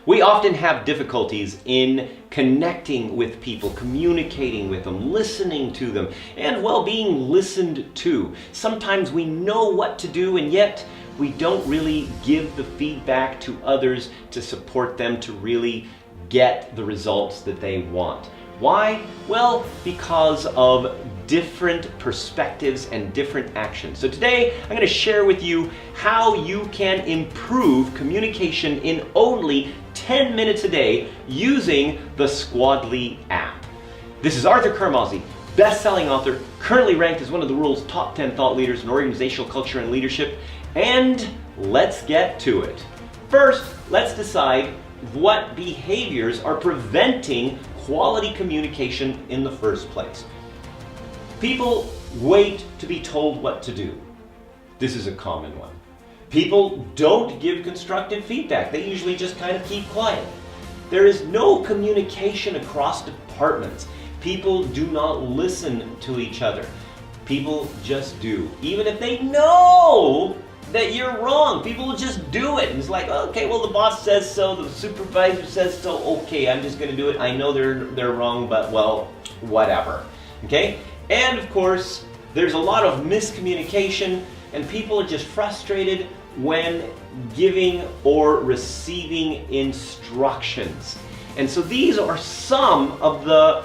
We often have difficulties in connecting with people, communicating with them, listening to them, and well, being listened to. Sometimes we know what to do, and yet we don't really give the feedback to others to support them to really get the results that they want. Why? Well, because of different perspectives and different actions. So today I'm going to share with you how you can improve communication in only 10 minutes a day using the Squadli app. This is Arthur Carmazzi, best-selling author, currently ranked as one of the world's top 10 thought leaders in organizational culture and leadership, and let's get to it. First, let's decide what behaviors are preventing quality communication in the first place. People wait to be told what to do. This is a common one. People don't give constructive feedback. They usually just kind of keep quiet. There is no communication across departments. People do not listen to each other. People just do. Even if they know that you're wrong, people will just do it. And it's like, okay, well, the boss says so, the supervisor says so, okay, I'm just going to do it. I know they're wrong, but well, whatever. Okay? And of course, there's a lot of miscommunication, and people are just frustrated when giving or receiving instructions. And so these are some of the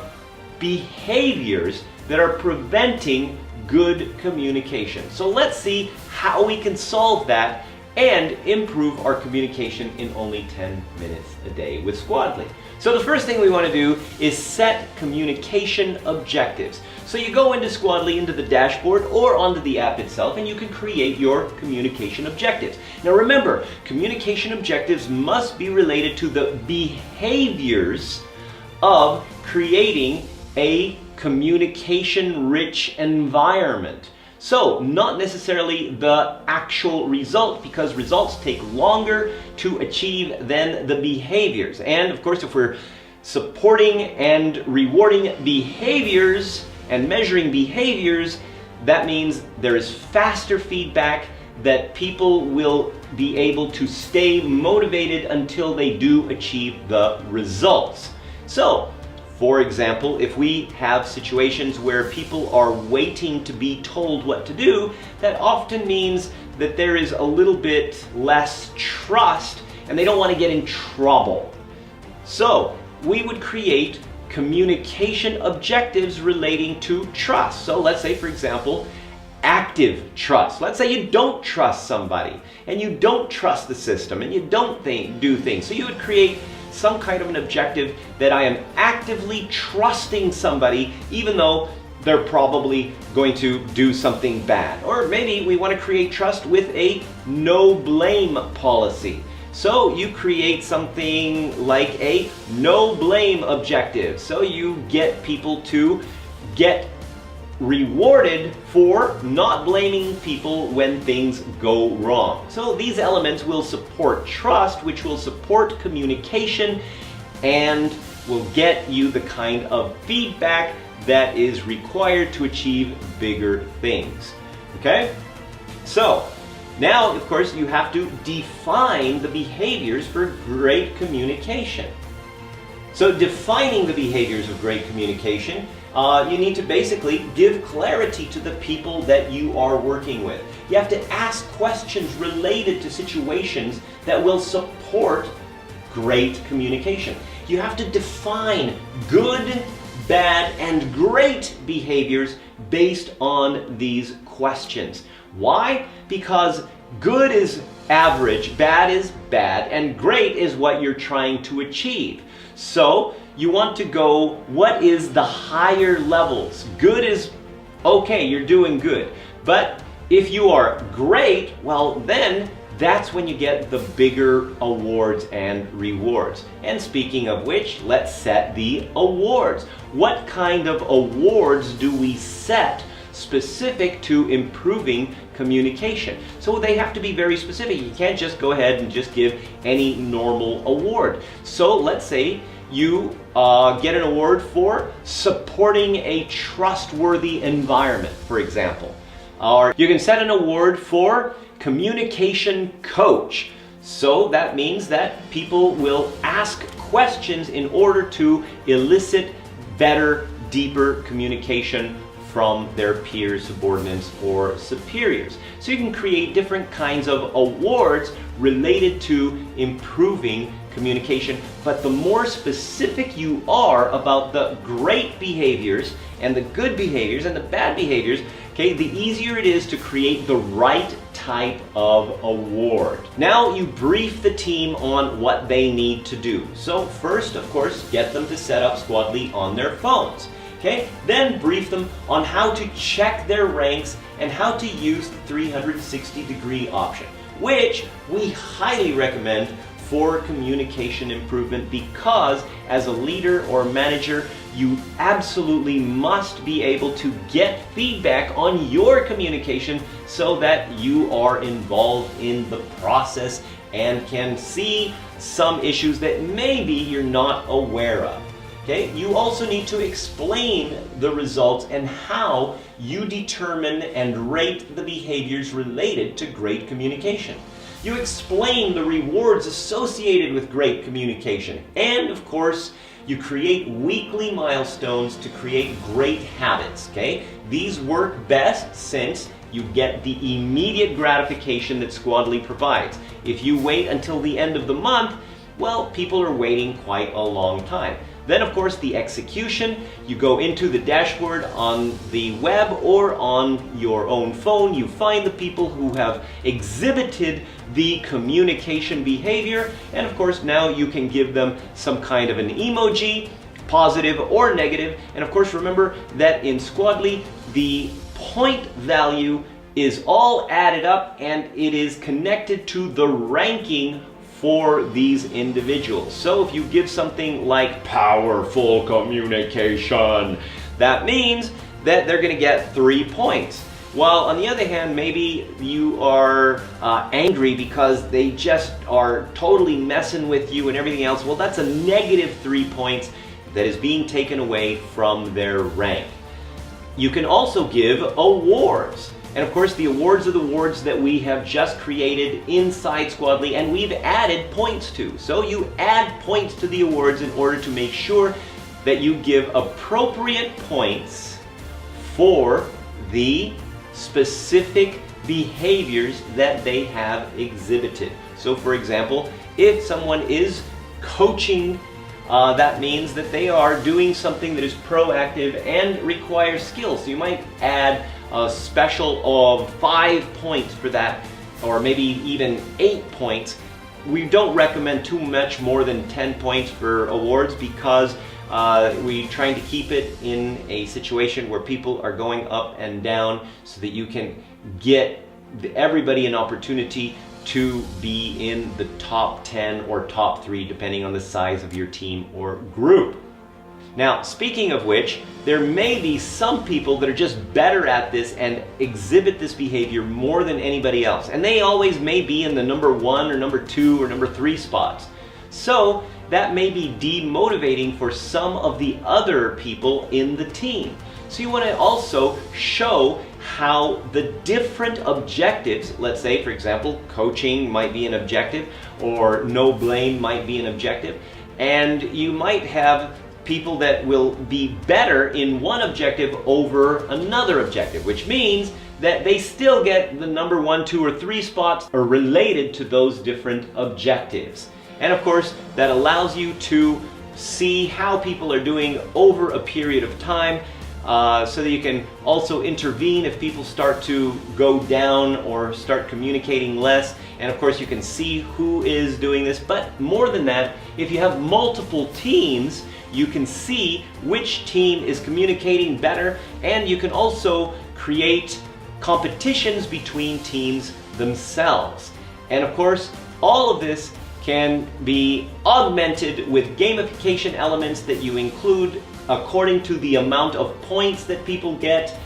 behaviors that are preventing good communication. So let's see how we can solve that and improve our communication in only 10 minutes a day with Squadli. So the first thing we want to do is set communication objectives. So you go into Squadli, into the dashboard, or onto the app itself, and you can create your communication objectives. Now remember, communication objectives must be related to the behaviors of creating a communication-rich environment. So, not necessarily the actual result, because results take longer to achieve than the behaviors. And of course, if we're supporting and rewarding behaviors and measuring behaviors, that means there is faster feedback, that people will be able to stay motivated until they do achieve the results. So, for example, if we have situations where people are waiting to be told what to do, that often means that there is a little bit less trust and they don't want to get in trouble. So we would create communication objectives relating to trust. So let's say, for example, active trust. Let's say you don't trust somebody and you don't trust the system and you don't do things. So you would create some kind of an objective that I am actively trusting somebody even though they're probably going to do something bad. Or maybe we want to create trust with a no blame policy. So you create something like a no blame objective. So you get people to get rewarded for not blaming people when things go wrong. So these elements will support trust, which will support communication, and will get you the kind of feedback that is required to achieve bigger things. Okay? So now, of course, you have to define the behaviors for great communication. So defining the behaviors of great communication, you need to basically give clarity to the people that you are working with. You have to ask questions related to situations that will support great communication. You have to define good, bad, and great behaviors based on these questions. Why? Because good is average, bad is bad, and great is what you're trying to achieve. So you want to go, what is the higher levels? Good is okay, you're doing good. But if you are great, well then that's when you get the bigger awards and rewards. And speaking of which, let's set the awards. What kind of awards do we set specific to improving communication? So they have to be very specific. You can't just go ahead and just give any normal award. So let's say you get an award for supporting a trustworthy environment, for example. Or you can set an award for communication coach. So that means that people will ask questions in order to elicit better, deeper communication from their peers, subordinates, or superiors. So you can create different kinds of awards related to improving communication, but the more specific you are about the great behaviors and the good behaviors and the bad behaviors, okay, the easier it is to create the right type of award. Now you brief the team on what they need to do. So first, of course, get them to set up Squadli on their phones. Okay? Then brief them on how to check their ranks and how to use the 360-degree option, which we highly recommend for communication improvement, because as a leader or manager, you absolutely must be able to get feedback on your communication so that you are involved in the process and can see some issues that maybe you're not aware of. Okay? You also need to explain the results and how you determine and rate the behaviors related to great communication. You explain the rewards associated with great communication. And of course, you create weekly milestones to create great habits. Okay? These work best since you get the immediate gratification that Squadli provides. If you wait until the end of the month, well, people are waiting quite a long time. Then, of course, the execution. You go into the dashboard on the web or on your own phone. You find the people who have exhibited the communication behavior. And, of course, now you can give them some kind of an emoji, positive or negative. And, of course, remember that in Squadli, the point value is all added up and it is connected to the ranking for these individuals. So if you give something like powerful communication, that means that they're going to get 3 points. While on the other hand, maybe you are angry because they just are totally messing with you and everything else, well, that's a negative 3 points that is being taken away from their rank. You can also give awards. And of course, the awards are the awards that we have just created inside Squadli and we've added points to. So you add points to the awards in order to make sure that you give appropriate points for the specific behaviors that they have exhibited. So for example, if someone is coaching, that means that they are doing something that is proactive and requires skills. So you might add a special of 5 points for that, or maybe even 8 points. We don't recommend too much more than 10 points for awards because we're trying to keep it in a situation where people are going up and down so that you can get everybody an opportunity to be in the top 10 or top 3 depending on the size of your team or group. Now, speaking of which, there may be some people that are just better at this and exhibit this behavior more than anybody else. And they always may be in the number 1 or number 2 or number 3 spots. So that may be demotivating for some of the other people in the team. So you want to also show how the different objectives, let's say for example, coaching might be an objective or no blame might be an objective, and you might have people that will be better in one objective over another objective, which means that they still get the number 1, 2, or 3 spots are related to those different objectives. And of course, that allows you to see how people are doing over a period of time, so that you can also intervene if people start to go down or start communicating less. And of course, you can see who is doing this. But more than that, if you have multiple teams, you can see which team is communicating better, and you can also create competitions between teams themselves. And of course, all of this can be augmented with gamification elements that you include according to the amount of points that people get,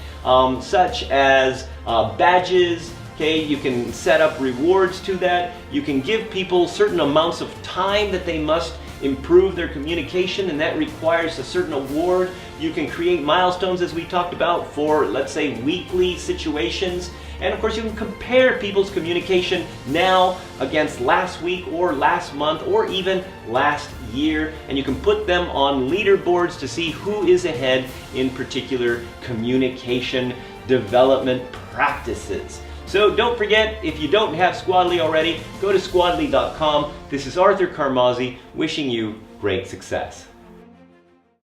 such as badges. Okay, you can set up rewards to that. You can give people certain amounts of time that they must improve their communication, and that requires a certain award. You can create milestones, as we talked about, for let's say weekly situations, And of course, you can compare people's communication now against last week or last month or even last year. And you can put them on leaderboards to see who is ahead in particular communication development practices. So don't forget, if you don't have Squadli already, go to squadli.com. This is Arthur Carmazzi wishing you great success.